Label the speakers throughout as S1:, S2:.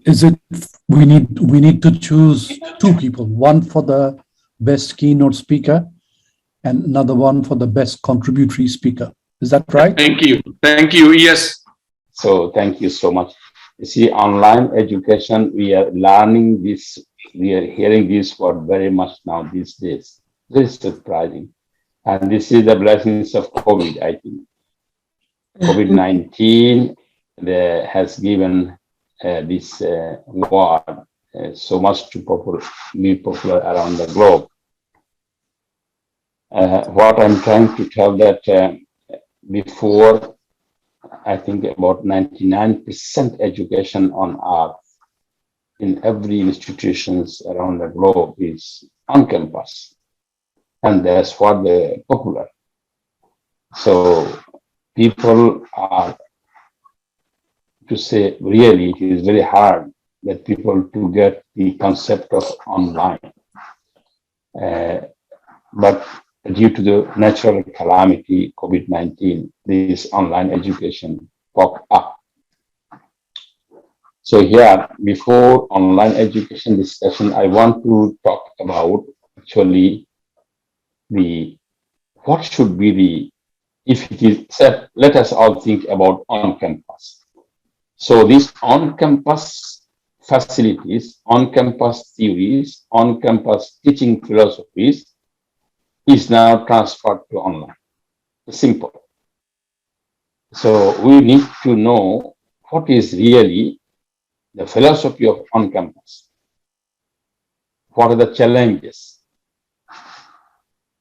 S1: is it we need to choose two people, one for the best keynote speaker and another one for the best contributory speaker. Is that right?
S2: Thank you. Thank you. Yes.
S3: So thank you so much. You see, online education, we are learning this, we are hearing this word very much now these days. Very surprising. And this is the blessings of COVID, I think. COVID-19 has given this word so much to be popular around the globe. What I'm trying to tell that before, I think about 99% education on earth in every institutions around the globe is on campus. And that's what they're popular. So people are, to say really, it is very hard that people to get the concept of online. But due to the natural calamity, COVID-19, this online education popped up. So here, before online education discussion, I want to talk about actually what should be the, if it is said, let us all think about on-campus. So these on-campus facilities, on-campus theories, on-campus teaching philosophies is now transferred to online. Simple. So we need to know what is really the philosophy of on-campus. What are the challenges,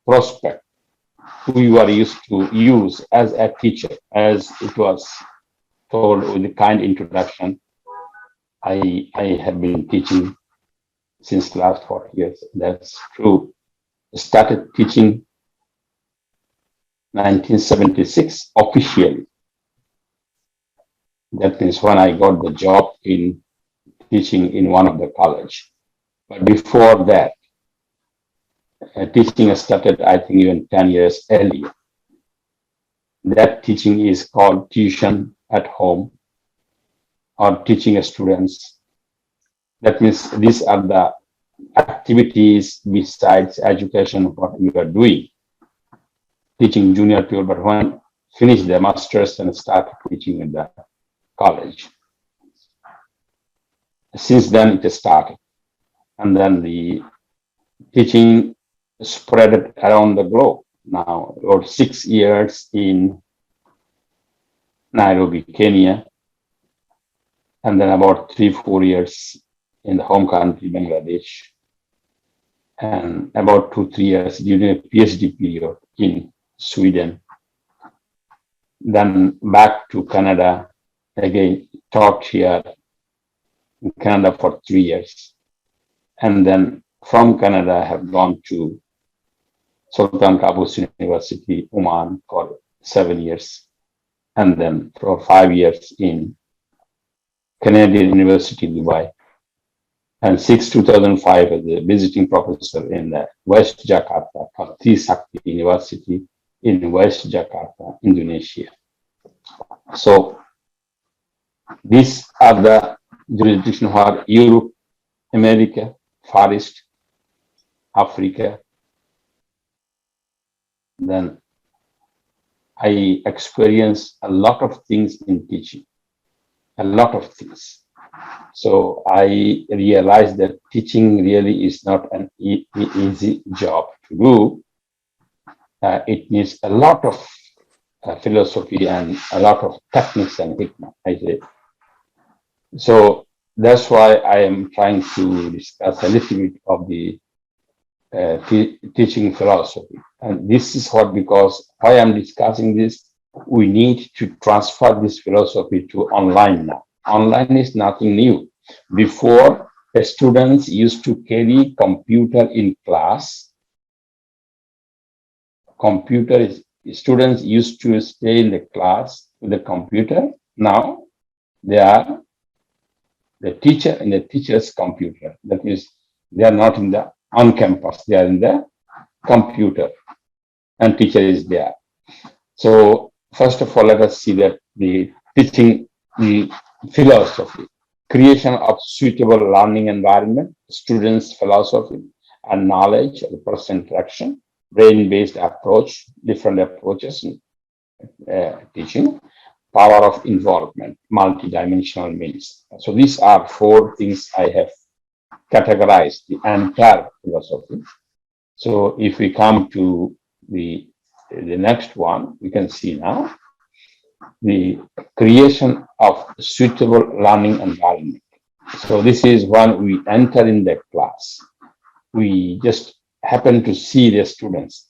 S3: prospect, who you are used to use as a teacher, as it was told with the kind introduction. I have been teaching since last 40 years. That's true. I started teaching 1976 officially. That means when I got the job in teaching in one of the college. But before that, teaching started, I think, even 10 years earlier. That teaching is called tuition at home or teaching students. That means these are the activities besides education, what we are doing. Teaching junior to, but when finish the master's and start teaching in the college. Since then it started. And then the teaching spread around the globe. Now, about 6 years in Nairobi, Kenya, and then about 3-4 years in the home country, Bangladesh, and about 2-3 years during a PhD period in Sweden. Then back to Canada, again taught here in Canada for 3 years. And then from Canada, I have gone to Sultan Qaboos University, Oman for 7 years. And then for 5 years in Canadian University, Dubai. And since 2005 as a visiting professor in West Jakarta, Trisakti University in West Jakarta, Indonesia. So these are the jurisdictions where Europe, America, Far East, Africa. Then I experienced a lot of things in teaching, a lot of things. So I realized that teaching really is not an easy job to do. It needs a lot of philosophy and a lot of techniques and hikmah, I say. So that's why I am trying to discuss a little bit of the teaching philosophy. And this is what, because why I'm discussing this, we need to transfer this philosophy to online now. Online is nothing new. Before, the students used to carry computer in class. Students used to stay in the class with the computer. Now, they are the teacher in the teacher's computer. That is, they are not in the on campus, they are in the computer and teacher is there. So first of all, let us see that the teaching, the philosophy. creation of suitable learning environment, students' philosophy and knowledge of the person interaction, brain-based approach, different approaches in teaching, power of involvement, multidimensional means. So these are 4 things I have categorized the entire philosophy. So if we come to the next one, we can see now the creation of suitable learning environment. So this is when we enter in the class. We just happen to see the students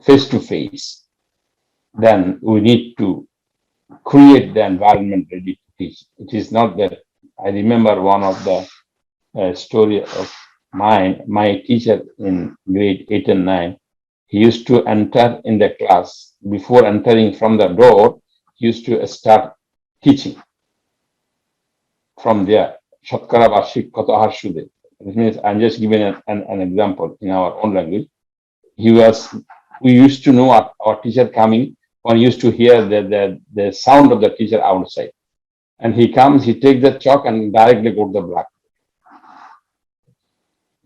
S3: face to face. Then we need to create the environment ready to teach. It is not that I remember one of the story of mine, my teacher in grade 8 and 9, he used to enter in the class. Before entering from the door, he used to start teaching from there. Shatkara Bashik Katahar Shude. This means I'm just giving an example in our own language. We used to know our teacher coming. One used to hear the sound of the teacher outside. And he comes, he takes the chalk and directly go to the blackboard.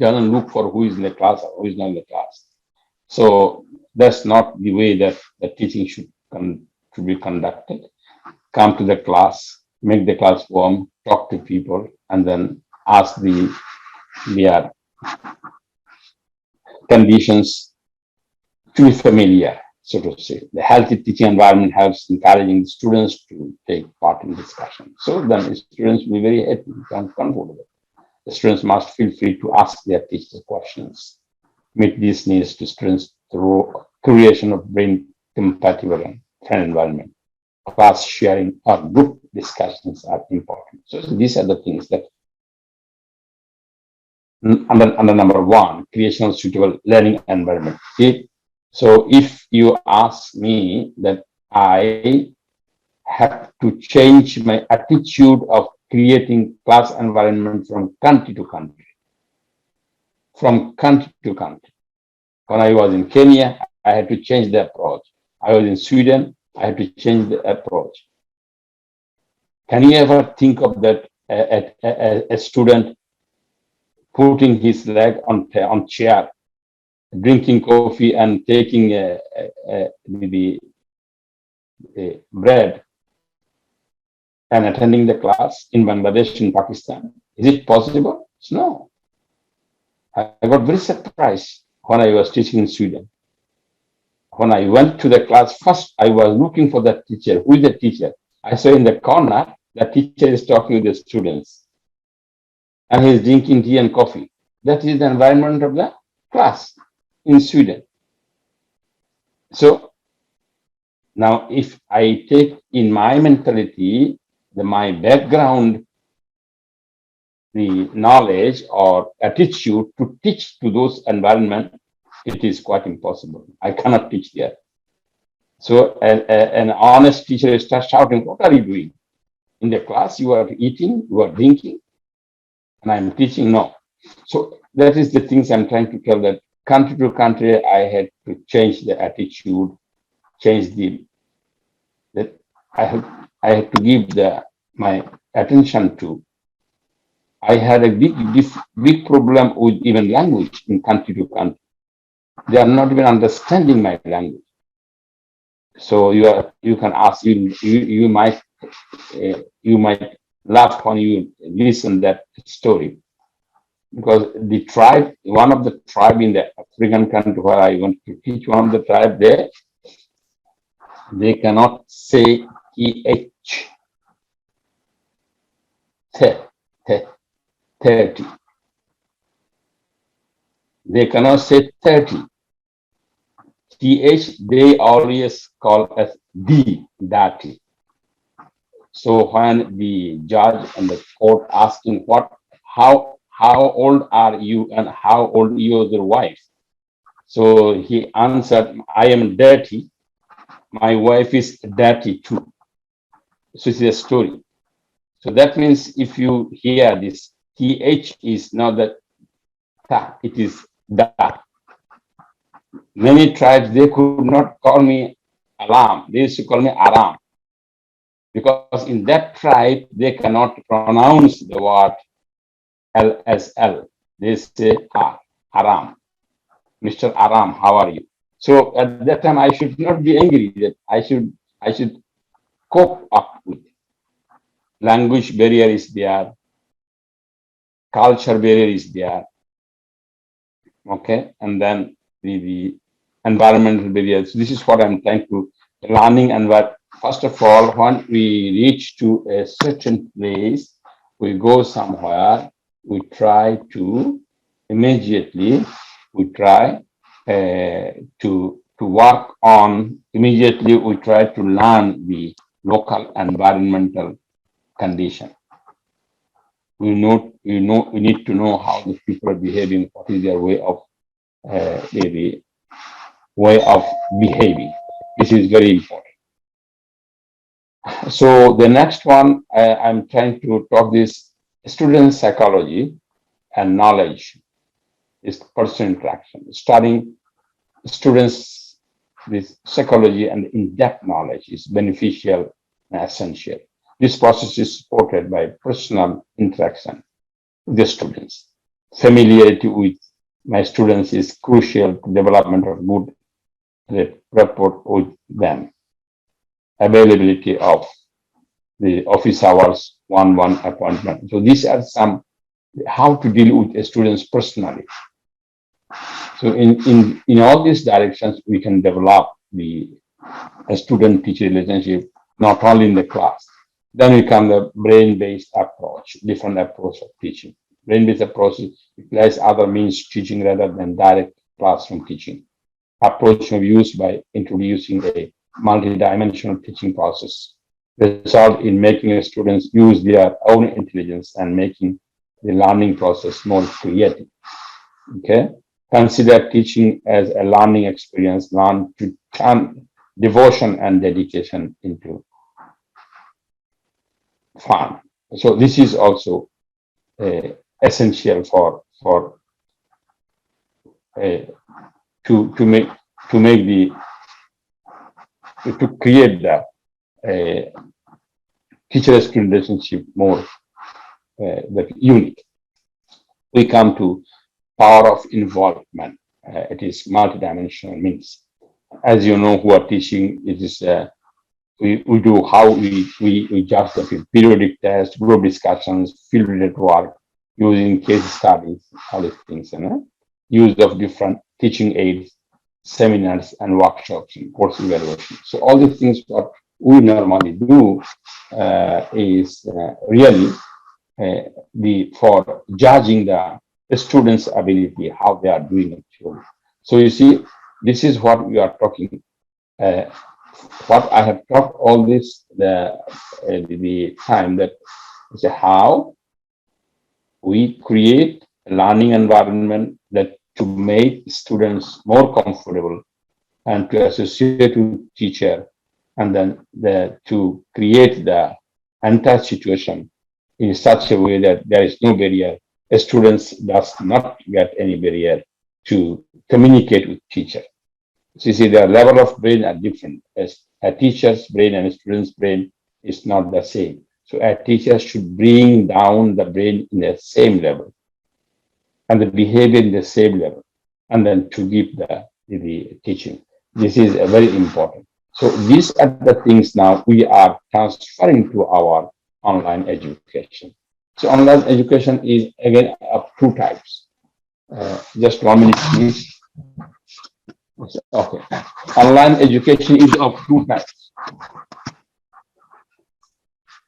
S3: Doesn't look for who is in the class or who is not in the class. So that's not the way that the teaching should be conducted. Come to the class, make the class warm, talk to people, and then ask their conditions to be familiar, so to say. The healthy teaching environment helps encouraging the students to take part in discussion. So then the students will be very happy and comfortable. The students must feel free to ask their teachers questions. Meet these needs to students through creation of brain compatible and friend environment. Class sharing or group discussions are important. So these are the things that under number 1, creation of suitable learning environment. Okay? So if you ask me that I have to change my attitude of creating class environment from country to country. From country to country. When I was in Kenya, I had to change the approach. I was in Sweden, I had to change the approach. Can you ever think of that a student putting his leg on chair, drinking coffee and taking the bread and attending the class in Bangladesh, in Pakistan? Is it possible? No. I got very surprised when I was teaching in Sweden. When I went to the class, first I was looking for the teacher. Who is the teacher? I saw in the corner, the teacher is talking with the students. And he's drinking tea and coffee. That is the environment of the class in Sweden. So now if I take in my mentality, my background, the knowledge or attitude to teach to those environment, it is quite impossible. I cannot teach there. So an honest teacher starts shouting, what are you doing? In the class, you are eating, you are drinking, and I'm teaching? No. So that is the things I'm trying to tell, that country to country, I had to change the attitude, change I had to give my attention to. I had a big problem with even language in country to country. They are not even understanding my language. So you can ask, you might laugh when you listen that story, because the tribe, one of the tribe in the African country where I went to teach, one of the tribe there, they cannot say th, 30. They cannot say 30. Th, they always call as D, dirty. So when the judge and the court asking how old are you and how old is your wife? So he answered, I am dirty. My wife is dirty too. So it's a story. So that means if you hear this, th is not that ta, it is da. Many tribes, they could not call me alam. They used to call me aram. because in that tribe, they cannot pronounce the word L as L. They say R, Aram. Mr. Aram, how are you? So at that time, I should not be angry that I should cope up with it. Language barrier is there, culture barrier is there, okay, and then the environmental barriers. This is what I'm trying to learning. And what first of all, when we reach to a certain place, we go somewhere, we try to immediately to work on immediately. We try to learn the local environmental condition. We need to know how the people are behaving, what is their way of behaving. This is very important. So the next one, I'm trying to talk this student psychology and knowledge is person interaction. Studying students this psychology and in-depth knowledge is beneficial and essential. This process is supported by personal interaction with the students. Familiarity with my students is crucial to development of good rapport with them. Availability of the office hours, one-on-one appointment. So these are some how to deal with students personally. So in all these directions, we can develop the student-teacher relationship, not only in the class. Then we come the brain-based approach, different approach of teaching. Brain-based approach implies other means teaching rather than direct classroom teaching. Approach may be used by introducing a multi-dimensional teaching process, result in making students use their own intelligence and making the learning process more creative. Okay, consider teaching as a learning experience, learn to turn devotion and dedication into fun. So this is also essential to create the teacher-student relationship more unique. We come to power of involvement. It is multidimensional means. As you know, who are teaching, it is we do how we judge the periodic tests, group discussions, field-related work, using case studies, all these things, use of different teaching aids, seminars and workshops and course evaluation. So all these things what we normally do is really for judging the students' ability, how they are doing actually. So you see, this is what we are talking. What I have talked all this the time that is how we create a learning environment that to make students more comfortable and to associate with teacher, and then to create the entire situation in such a way that there is no barrier. A student does not get any barrier to communicate with teacher. So you see, their level of brain are different. As a teacher's brain and a student's brain is not the same. So a teacher should bring down the brain in the same level and the behavior in the same level, and then to give the teaching. This is very important. So these are the things now we are transferring to our online education. So online education is again of two types. Just 1 minute, please. Okay. Online education is of two types.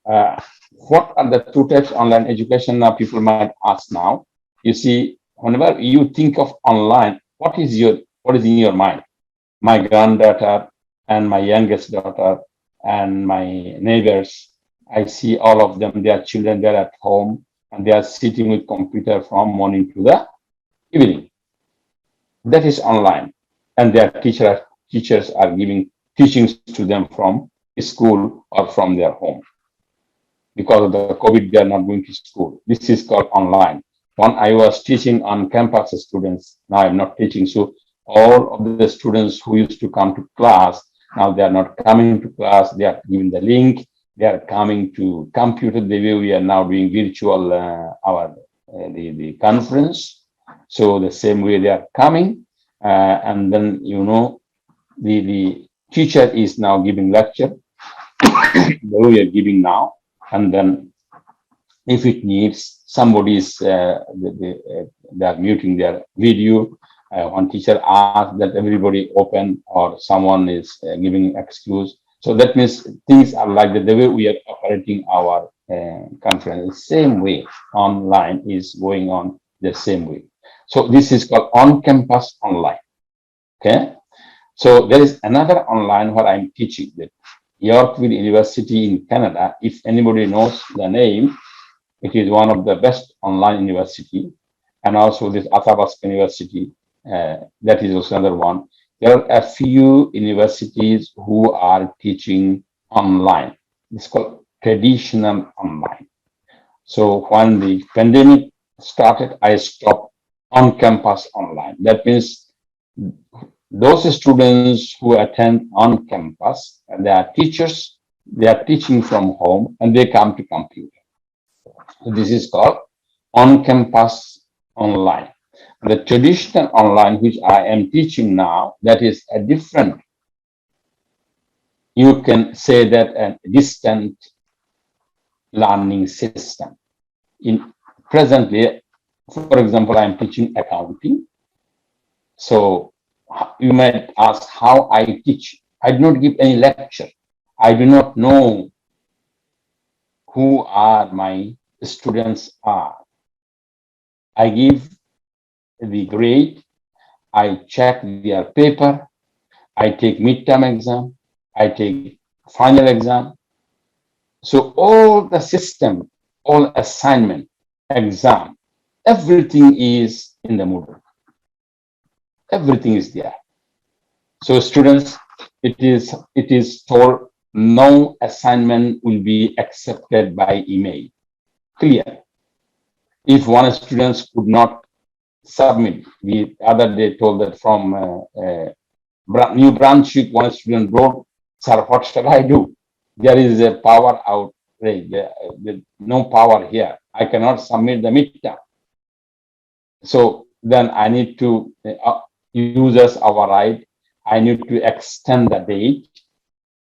S3: What are the two types of online education? Now people might ask now. You see, whenever you think of online, what is in your mind? My granddaughter and my youngest daughter and my neighbors, I see all of them, their children, they're at home and they are sitting with computer from morning to the evening. That is online. And their teachers are giving teachings to them from school or from their home. Because of the COVID, they are not going to school. This is called online. When I was teaching on campus students, now I'm not teaching. So all of the students who used to come to class, now they are not coming to class. They are given the link They are coming to computer the way we are now doing virtual the conference. So the same way they are coming, and then the teacher is now giving lecture the way we are giving now, and then if it needs somebody is they are muting their video. One teacher asked that everybody open, or someone is giving excuse. So that means things are like the way we are operating our conference. The same way online is going on the same way. So this is called on-campus online. Okay. So there is another online where I'm teaching, that Yorkville University in Canada. If anybody knows the name, it is one of the best online university, and also this Athabasca University. That is also another one. There are a few universities who are teaching online. It's called traditional online. So when the pandemic started, I stopped on-campus online. That means those students who attend on campus, and they are teachers, they are teaching from home, and they come to computer. So this is called on-campus online. The traditional online, which I am teaching now, that is a different, you can say that a distant learning system. In presently, for example, I'm teaching accounting. So you might ask how I teach. I do not give any lecture. I do not know who are my students are. I give the grade, I check their paper, I take midterm exam, I take final exam. So all the system, all assignment, exam, everything is in the Moodle. Everything is there. So students, it is told no assignment will be accepted by email. Clear. If one student could not submit, the other day told that from New Brunswick, one student wrote, "Sir, what shall I do? There is a power outrage. There no power here. I cannot submit the midterm. So then I need to use as our right. I need to extend the date.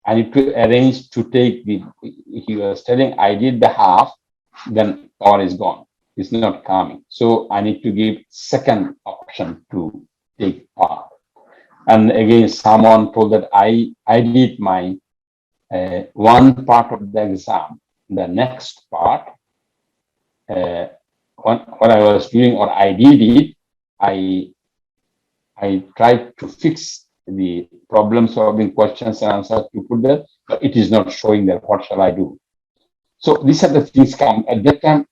S3: I need to arrange to take the." He was telling, I did the half, then power is gone. It's not coming. So I need to give second option to take part. And again, someone told that I did my one part of the exam. The next part, what I was doing, or I did it, I tried to fix the problem solving questions and answers to put there, but it is not showing that. What shall I do? So these are the things come. At that time,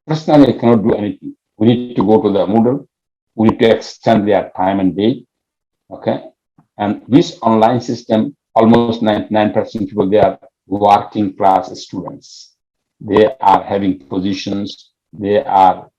S3: personally, I cannot do anything. We need to go to the Moodle. We need to extend their time and date. Okay. And this online system, almost 99% people, they are working class students. They are having positions. They are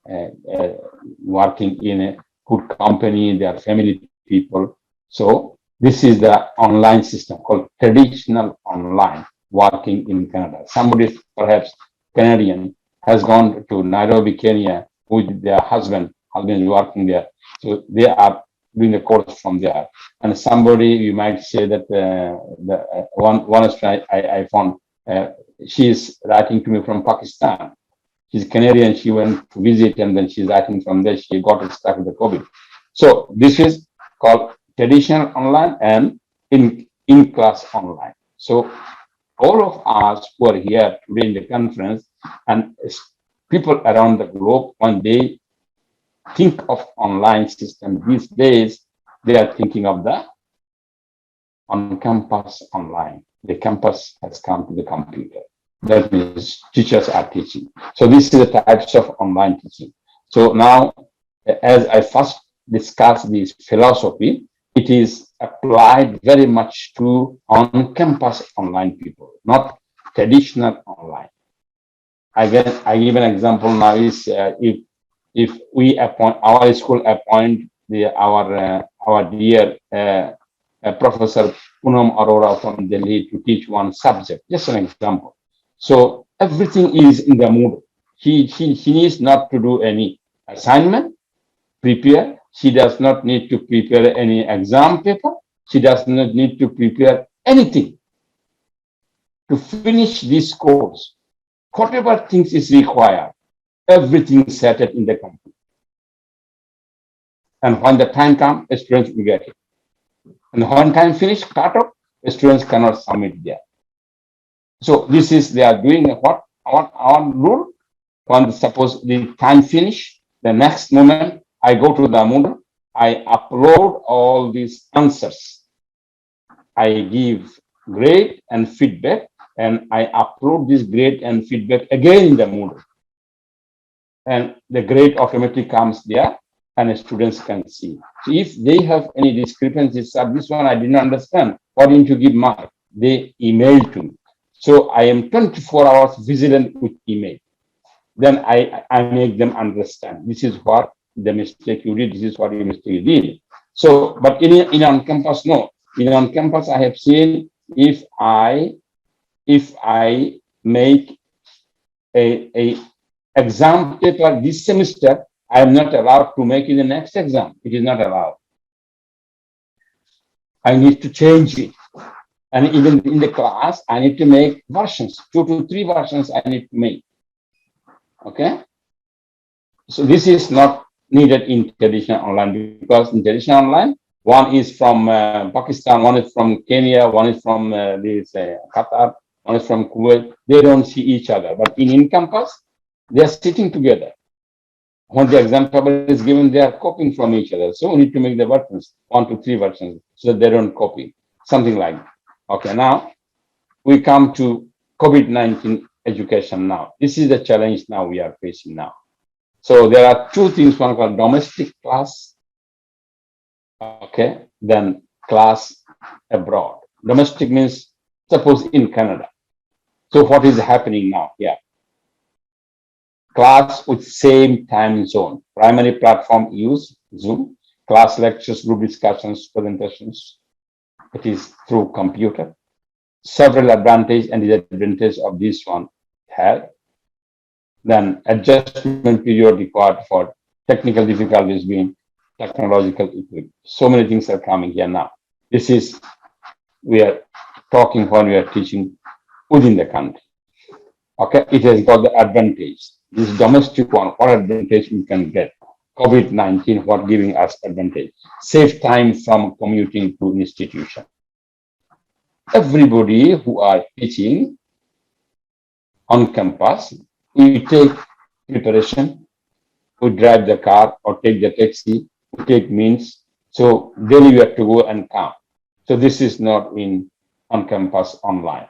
S3: working in a good company. They are family people. So this is the online system called traditional online, working in Canada. Somebody, perhaps Canadian, has gone to Nairobi, Kenya, with their husband is working there. So they are doing the course from there. And somebody, you might say that one student I found, she is writing to me from Pakistan. She's Canadian. She went to visit, and then she's writing from there. She got stuck with the COVID. So this is called traditional online and in-class online. So all of us who are here today in the conference, and people around the globe, when they think of online system these days, they are thinking of the on-campus online. The campus has come to the computer. That means teachers are teaching. So this is the types of online teaching. So now, as I first discussed this philosophy, it is applied very much to on-campus online people, not traditional online. I give an example now is if we appoint, our school appoint our dear Professor Poonam Arora from Delhi to teach one subject, just an example. So everything is in the Moodle. He needs not to do any assignment, prepare. She does not need to prepare any exam paper. She does not need to prepare anything to finish this course. Whatever things is required, everything is set in the computer. And when the time comes, students will get it. And when time finish, cut off, students cannot submit there. So this is, they are doing what our rule. When suppose the time finish, the next moment I go to the Moodle, I upload all these answers. I give grade and feedback, and I upload this grade and feedback again in the Moodle. And the grade automatically comes there, and the students can see. So if they have any discrepancies, this one I didn't understand, why didn't you give mark? They email to me. So I am 24 hours vigilant with email. Then I make them understand. This is what the mistake you did. This is what you mistake you did. So, but in on campus, no. In on campus, I have seen if I make a exam paper this semester, I am not allowed to make it the next exam. It is not allowed. I need to change it. And even in the class, I need to make versions, 2 to 3 versions I need to make. Okay. So this is not needed in traditional online, because in traditional online, one is from Pakistan, one is from Kenya, one is from Qatar, one is from Kuwait. They don't see each other. But in campus, they are sitting together. When the exam paper is given, they are copying from each other. So we need to make the versions, 1 to 3 versions, so that they don't copy, something like that. Okay, now we come to COVID-19 education now. This is the challenge now we are facing now. So there are 2 things, one called domestic class, okay, then class abroad. Domestic means, suppose in Canada. So what is happening now here? Class with same time zone. Primary platform use Zoom. Class lectures, group discussions, presentations. It is through computer. Several advantages and disadvantages of this one have. Then adjustment period required for technical difficulties being technological equipment. So many things are coming here now. This is, we are talking when we are teaching within the country. Okay, it has got the advantage. This domestic one, what advantage we can get? COVID-19, what giving us advantage? Save time from commuting to institution. Everybody who are teaching on campus, we take preparation, we drive the car or take the taxi, we take means. So daily we have to go and come. So this is not in on campus online.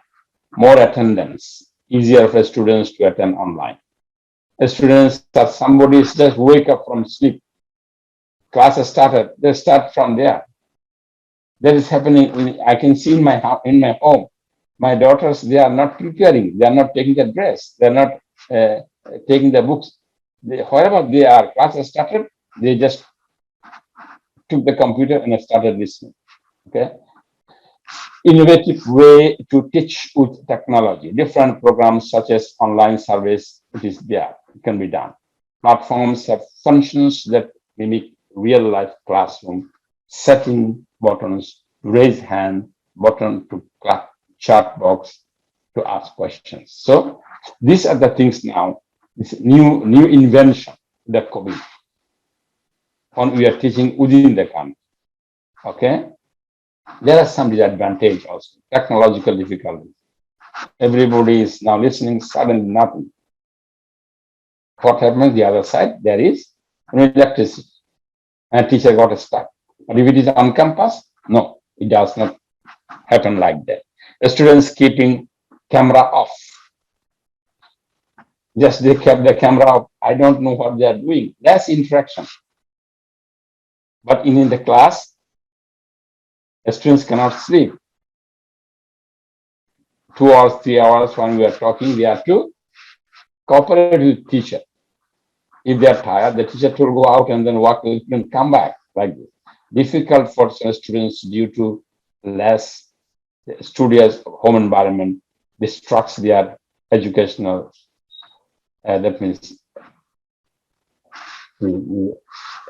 S3: More attendance, easier for students to attend online. The students, that somebody just wake up from sleep, class has started, they start from there. That is happening. I can see in my home. My daughters, they are not preparing. They are not taking the dress. They are not taking the books. Wherever they are, class has started. They just took the computer and started listening. Okay. Innovative way to teach with technology. Different programs such as online surveys, it is there. It can be done. Platforms have functions that mimic real life classroom. Setting buttons, raise hand, button to clap, chat box to ask questions. So these are the things now. This new invention that COVID. When we are teaching within the country. Okay. There are some disadvantages also, technological difficulties. Everybody is now listening, suddenly nothing. What happens the other side? There is electricity, and teacher got stuck. But if it is on campus, no, it does not happen like that. The students keeping camera off. Just they kept the camera off. I don't know what they are doing. That's interaction. But in the class, the students cannot sleep. 2 hours, 3 hours when we are talking, they have to cooperate with teacher. If they are tired, the teacher will go out and then walk and come back like this. Difficult for some students due to less studious home environment, distracts their educational, that means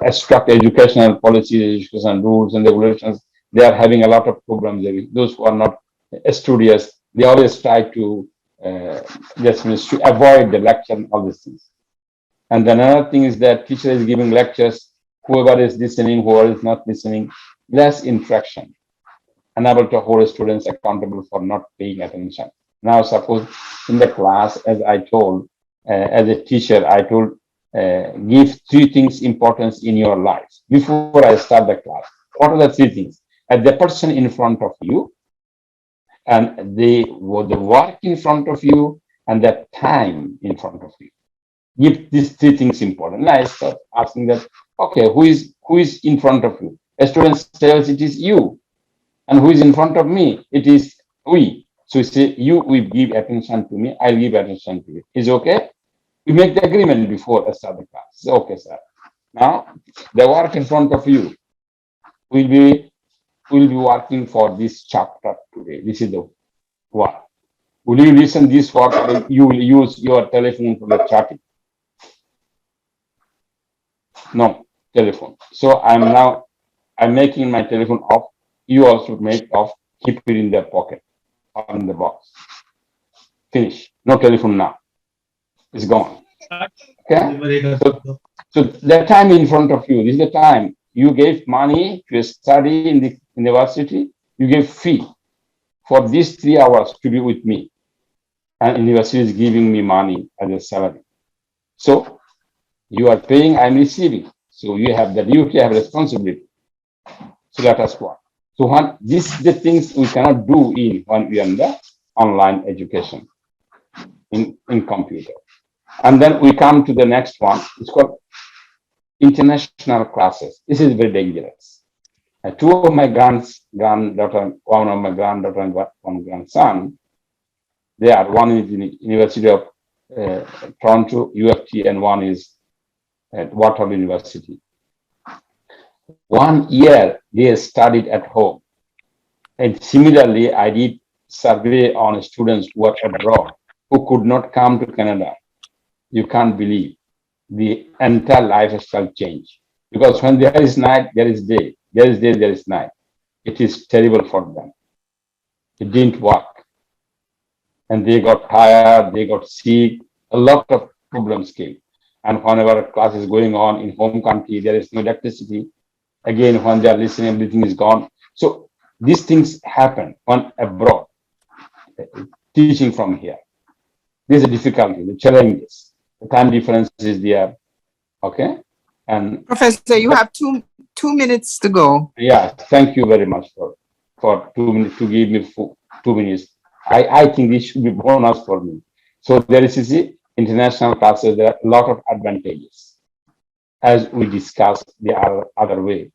S3: abstract educational policies, educational rules and regulations. They are having a lot of programs. Those who are not studious, they always try to just means to avoid the lecture and all these things. And then another thing is that teacher is giving lectures, whoever is listening, whoever is not listening, less interaction, unable to hold students accountable for not paying attention. Now, suppose in the class, as I told, as a teacher, I told, give 3 things importance in your life before I start the class. What are the 3 things? The person in front of you, and the work in front of you, and the time in front of you. Give these 3 things important. Now I start asking that, okay, who is in front of you? A student says it is you. And who is in front of me? It is we. So we say, you will give attention to me, I'll give attention to you. Is okay? We make the agreement before I start the class. Say, okay, sir. Now, the work in front of you will be working for this chapter today. This is the work. Will you listen this work, or you will use your telephone for the chatting? No, telephone. So I'm making my telephone off. You also make off, keep it in the pocket or in the box. Finish. No telephone now. It's gone. Okay? So the time in front of you, this is the time you gave money to study in the university, you gave fee for these 3 hours to be with me. And university is giving me money as a salary. So you are paying, I'm receiving. So you have the duty, have responsibility. So let us work. So these the things we cannot do when we are in the online education in computer. And then we come to the next one. It's called international classes. This is very dangerous. 2 of my granddaughter, one of my granddaughter and one grandson, they are, one is in the University of Toronto, UFT, and one is at Waterloo University. 1 year they studied at home. And similarly, I did survey on students who are abroad who could not come to Canada. You can't believe the entire lifestyle change. Because when there is night, there is day. There is day, there is night. It is terrible for them. It didn't work. And they got tired, they got sick, a lot of problems came. And whenever class is going on in home country, there is no electricity. Again, when they are listening, everything is gone. So these things happen when abroad, teaching from here. There's a difficulty, the challenges, the time difference is there. Okay. And
S4: Professor, you have two minutes to go.
S3: Yeah, thank you very much for 2 minutes, to give me 2 minutes. I think this should be bonus for me. So there is international classes, there are a lot of advantages, as we discussed the other way.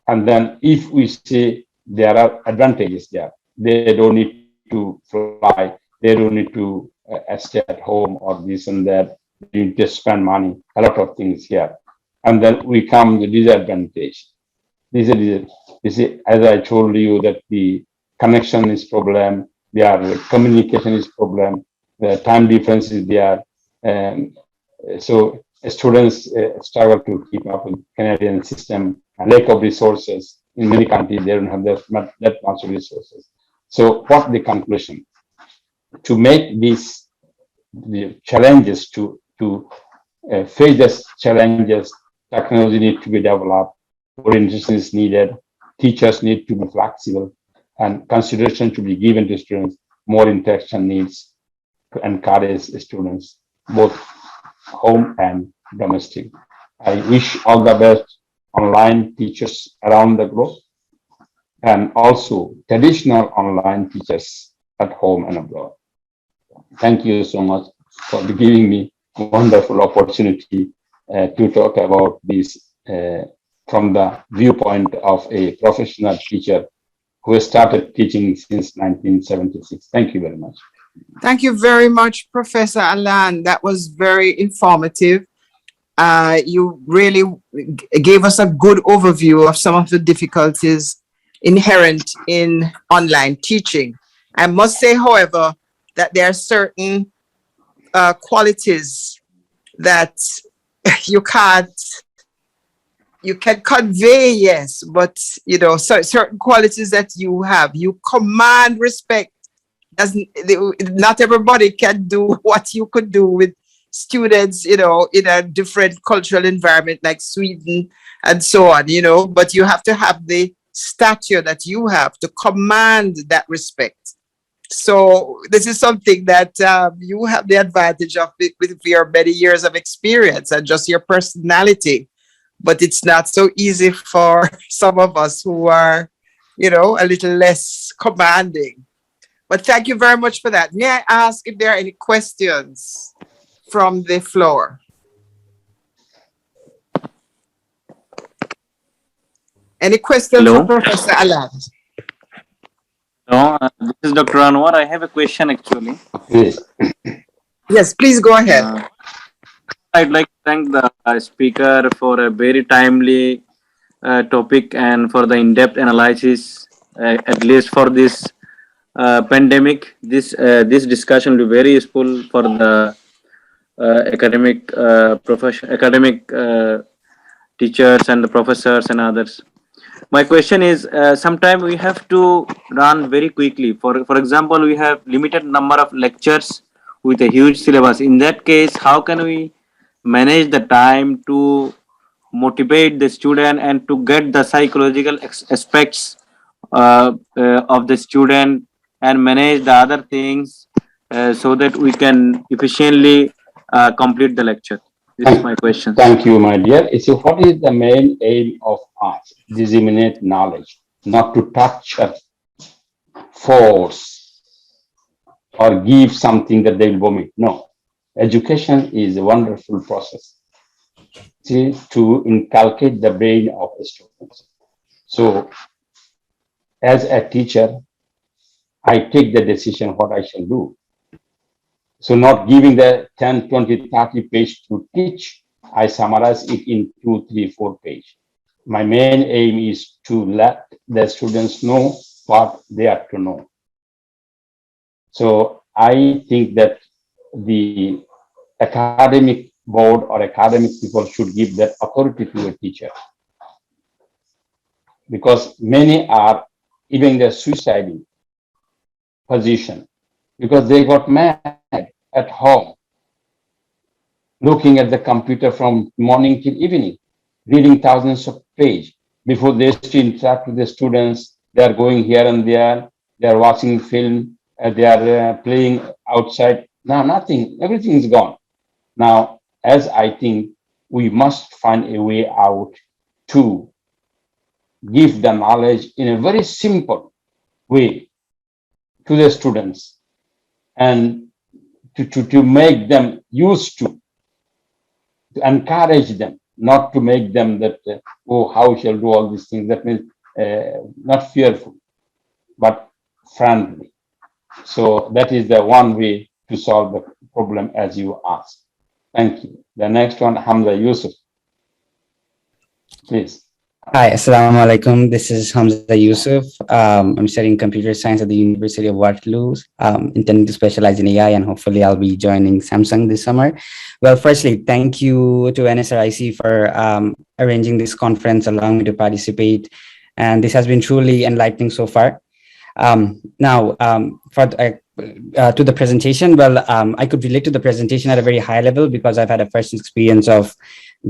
S3: And then if we say there are advantages there, they don't need to fly, they don't need to stay at home or this and that, you just spend money, a lot of things here. And then we come to disadvantage. This is, as I told you, that the connection is problem, their communication is problem, the time difference is there. So students struggle to keep up with Canadian system, lack of resources. In many countries, they don't have that much resources. So what's the conclusion? To make these the challenges, to face these challenges, technology needs to be developed, orientation is needed, teachers need to be flexible, and consideration to be given to students, more interaction needs to encourage students, both home and domestic. I wish all the best online teachers around the globe, and also traditional online teachers at home and abroad. Thank you so much for giving me a wonderful opportunity to talk about this from the viewpoint of a professional teacher who started teaching since 1976. Thank you very much.
S4: Thank you very much, Professor Alan. That was very informative. You really gave us a good overview of some of the difficulties inherent in online teaching. I must say, however, that there are certain qualities that you can convey, yes, but you know, certain qualities that you have, you command respect. Not everybody can do what you could do with students, you know, in a different cultural environment like Sweden and so on, you know, but you have to have the stature that you have to command that respect. So this is something that you have the advantage of with your many years of experience and just your personality. But it's not so easy for some of us who are, you know, a little less commanding. But thank you very much for that. May I ask if there are any questions from the floor? Any questions
S5: Hello.
S4: for Professor Alan?
S5: No, this is Dr. Anwar. I have a question actually.
S3: Please.
S4: Yes, please go ahead.
S5: I'd like to thank the speaker for a very timely topic and for the in-depth analysis, at least for this pandemic. This discussion will be very useful for the academic teachers and the professors and others. My question is, sometimes we have to run very quickly. For example, we have limited number of lectures with a huge syllabus. In that case, how can we manage the time to motivate the student and to get the psychological aspects of the student and manage the other things so that we can efficiently complete the lecture? This is my question.
S3: Thank you, my dear. So what is the main aim of us? Disseminate knowledge, not to torture, force, or give something that they will vomit. No. Education is a wonderful process to inculcate the brain of the students. So, as a teacher, I take the decision what I shall do. So not giving the 10, 20, 30 page to teach, I summarize it in 2, 3, 4 page. My main aim is to let the students know what they are to know. So I think that the academic board or academic people should give that authority to a teacher. Because many are even the suicidal position because they got mad at home, looking at the computer from morning till evening, reading thousands of pages. Before they interact with the students, they are going here and there, they are watching film, they are playing outside. Now nothing, everything is gone. Now, as I think, we must find a way out to give the knowledge in a very simple way to the students and to make them used to encourage them, not to make them that, oh, how shall do all these things. That means not fearful, but friendly. So that is the one way to solve the problem as you asked. Thank you. The next one, Hamza Yusuf. Please.
S6: Hi, Assalamu alaikum. This is Hamza Yusuf. I'm studying computer science at the University of Waterloo, intending to specialize in AI, and hopefully I'll be joining Samsung this summer. Well, firstly, thank you to NSRIC for arranging this conference, allowing me to participate. And this has been truly enlightening so far. Now, to the presentation, well, I could relate to the presentation at a very high level because I've had a first experience of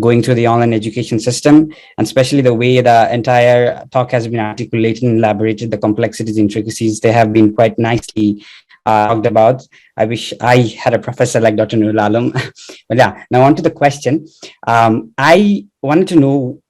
S6: going through the online education system, and especially the way the entire talk has been articulated and elaborated, the complexities, intricacies, they have been quite nicely talked about. I wish I had a professor like Dr. Nurul Alam. But yeah, now on to the question. I wanted to know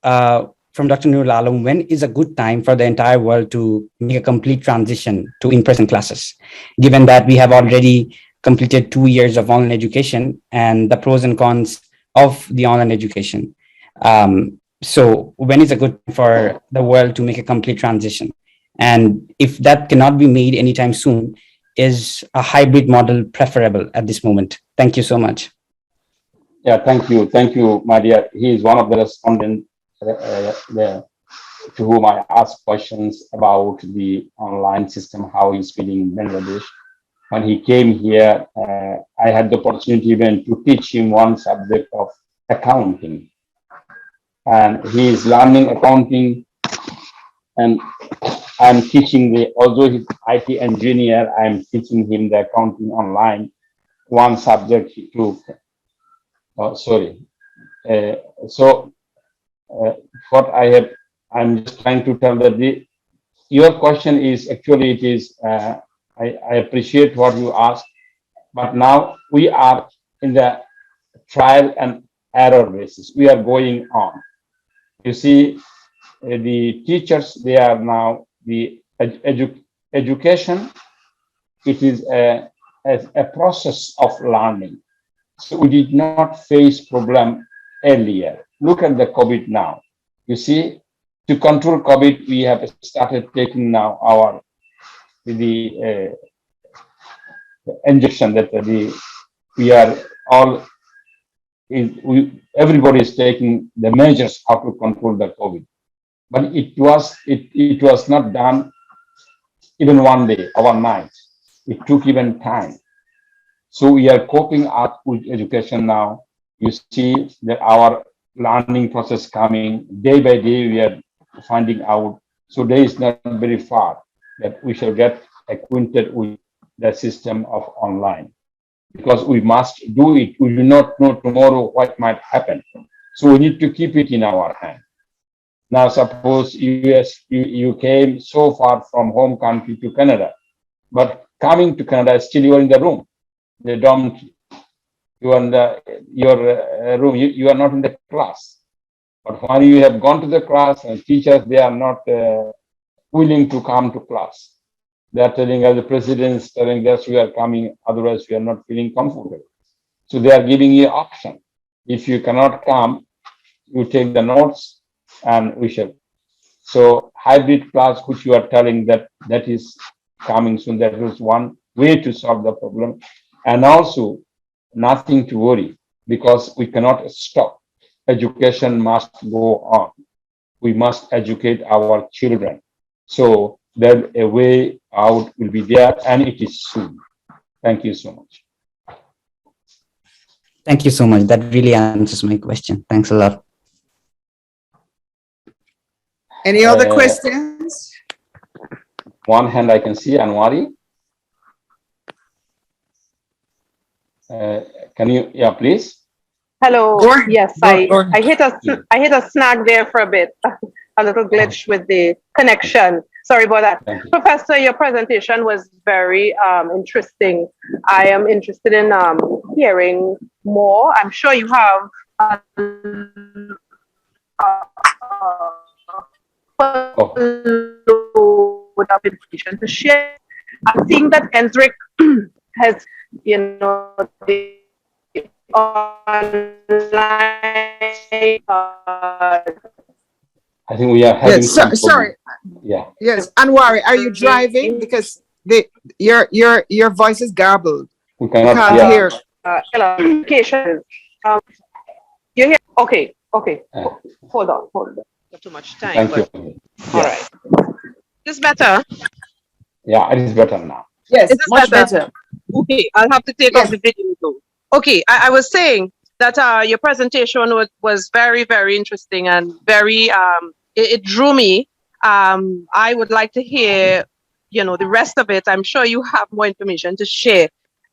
S6: from Dr. Nurul Alam, when is a good time for the entire world to make a complete transition to in-person classes, given that we have already completed 2 years of online education and the pros and cons of the online education. So when is a good time for the world to make a complete transition? And if that cannot be made anytime soon, is a hybrid model preferable at this moment? Thank you so much.
S3: Yeah, thank you. Thank you, my dear. He is one of the respondents to whom I asked questions about the online system, how he's feeling in Bangladesh. when he came here, I had the opportunity even to teach him one subject of accounting. And he is learning accounting, and I'm teaching although he's IT engineer, I'm teaching him the accounting online. One subject he took, what I'm just trying to tell that your question is actually, it is, I appreciate what you asked, but now we are in the trial and error basis. We are going on. You see, the teachers, they are now the education. It is a process of learning. So we did not face problem earlier. Look at the COVID now. You see, to control COVID, we have started taking now the injection that we are all, everybody is taking the measures how to control the COVID. But it was not done even one day, overnight. It took even time. So we are coping up with education now. You see that our learning process coming day by day, we are finding out. So there is not very far that we shall get acquainted with the system of online, because we must do it. We do not know tomorrow what might happen. So we need to keep it in our hand. Now, suppose you came so far from home country to Canada, but coming to Canada, still you are in the room, the dormitory. You are in your room. You are not in the class. But when you have gone to the class, and teachers, they are not willing to come to class. They are telling us, the president is telling us we are coming, otherwise we are not feeling comfortable. So they are giving you option. If you cannot come, you take the notes and we shall. So hybrid class, which you are telling that is coming soon, that is one way to solve the problem. And also nothing to worry, because we cannot stop. Education must go on. We must educate our children. So then a way out will be there, and it is soon. Thank you so much.
S6: Thank you so much. That really answers my question. Thanks a lot.
S4: Any other questions?
S3: One hand I can see, Anwari. Can you, yeah, please?
S7: Hello.
S4: Go ahead.
S7: Yes,
S4: Go
S7: I
S4: ahead.
S7: hit a snag there for a bit, a little glitch with the connection. Sorry about that. Professor, your presentation was very interesting. I am interested in hearing more. I'm sure you have a load of information to share. I'm seeing that Hendrik has, the online.
S3: I think we are having some
S4: sorry.
S3: Yeah.
S4: Yes, Anwari, are you driving? Because your voice is garbled.
S3: We cannot
S4: hear.
S7: Communication. You hear? Okay. Hold on. Not too much time.
S3: Thank you.
S7: All right. Is this better?
S3: Yeah, it is better now.
S4: Yes,
S7: Is this
S4: much better.
S7: Okay, I'll have to take off the video though. Okay, I was saying that your presentation was very, very interesting and very, it drew me. I would like to hear, the rest of it. I'm sure you have more information to share.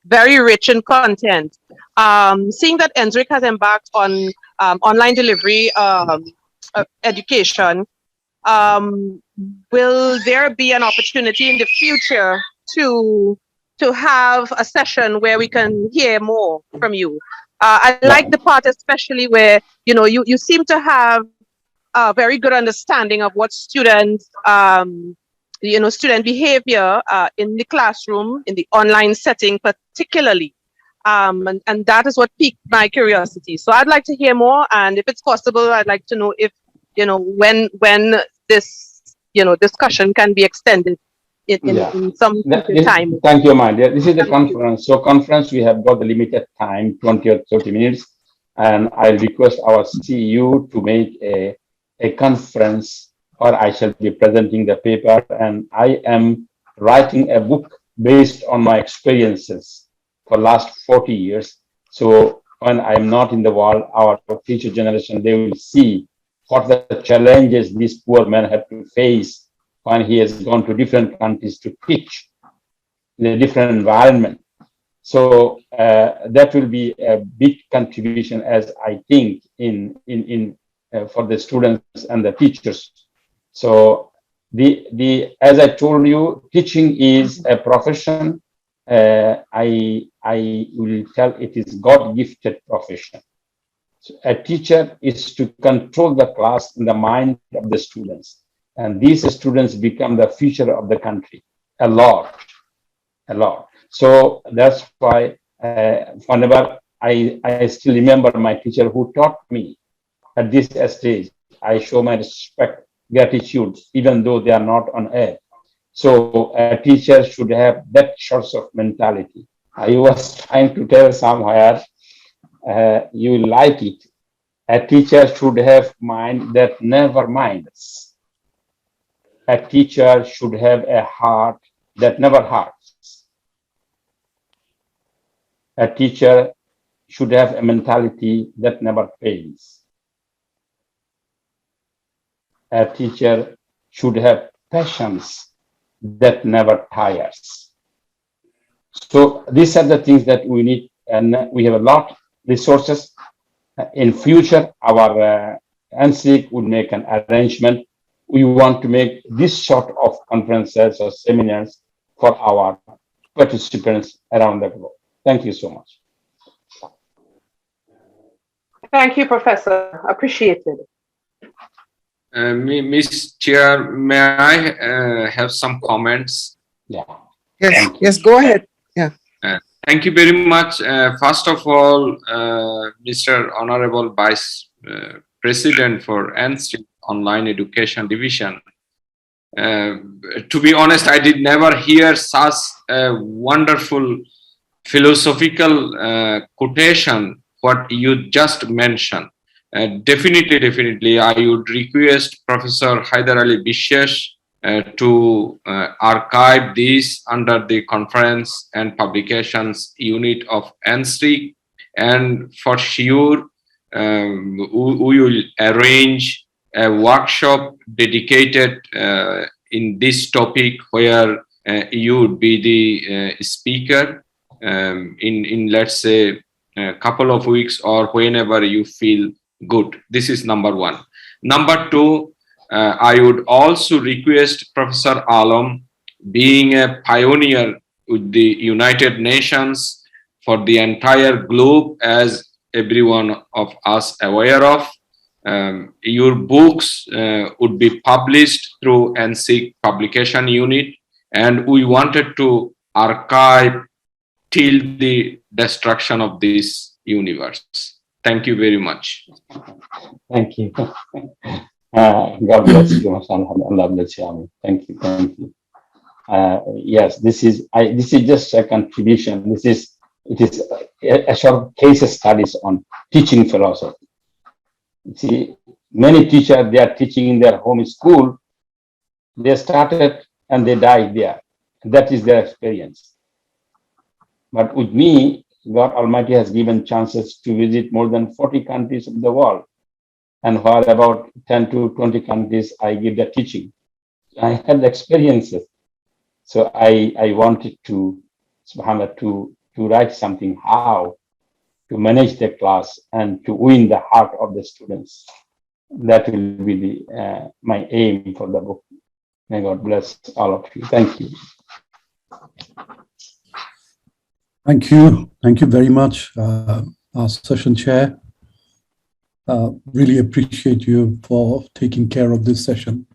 S7: Very rich in content. Seeing that Hendrik has embarked on online delivery education, will there be an opportunity in the future to have a session where we can hear more from you? I like the part especially where you seem to have a very good understanding of what students student behavior in the classroom, in the online setting particularly, and that is what piqued my curiosity. So I'd like to hear more, and if it's possible, I'd like to know if when this discussion can be extended in some time.
S3: Thank you, my dear. This is the conference. So conference, we have got the limited time, 20 or 30 minutes. And I request our CEO to make a conference where I shall be presenting the paper. And I am writing a book based on my experiences for last 40 years. So when I'm not in the world, our future generation, they will see what the challenges this poor man had to face when he has gone to different countries to teach in a different environment. So that will be a big contribution, as I think, for the students and the teachers. So as I told you, teaching is a profession. I will tell it is God-gifted profession. So a teacher is to control the class in the mind of the students, and these students become the future of the country. A lot. So that's why whenever I still remember my teacher who taught me at this stage, I show my respect, gratitude, even though they are not on air. So a teacher should have that sort of mentality. I was trying to tell somewhere, you like it. A teacher should have mind that never minds. A teacher should have a heart that never hurts. A teacher should have a mentality that never fails. A teacher should have patience that never tires. So these are the things that we need, and we have a lot of resources. In future, our ICNSEE would make an arrangement. We want to make this sort of conferences or seminars for our participants around the globe. Thank you so much.
S7: Thank you, Professor. Appreciated.
S2: Ms. Chair, may I have some comments?
S3: Yeah.
S4: Yes, go ahead.
S2: Thank you very much. First of all, Mr. Honorable Vice President for ICNSEE Online Education Division. To be honest, I did never hear such a wonderful philosophical quotation, what you just mentioned. Definitely, I would request Professor Haidar Ali Bishesh to archive this under the Conference and Publications Unit of ICNSEE, and for sure we will arrange a workshop dedicated in this topic where you would be the speaker in let's say a couple of weeks or whenever you feel good. This is number one. Number two, I would also request Professor Alam, being a pioneer with the United Nations for the entire globe, as everyone of us aware of, your books would be published through ICNSEE Publication Unit, and we wanted to archive till the destruction of this universe. Thank you very much.
S3: Thank you. God bless you. Allah bless you. Thank you. Yes, this is just a contribution. It is a short case studies on teaching philosophy. See, many teachers, they are teaching in their home school. They started and they died there. That is their experience. But with me, God Almighty has given chances to visit more than 40 countries of the world. And while about 10 to 20 countries, I give the teaching. I had experiences. So I wanted to, subhanAllah, to write something, how to manage the class and to win the heart of the students. That will be my aim for the book. May God bless all of you. Thank you.
S1: Thank you. Thank you very much, our session chair. Really appreciate you for taking care of this session.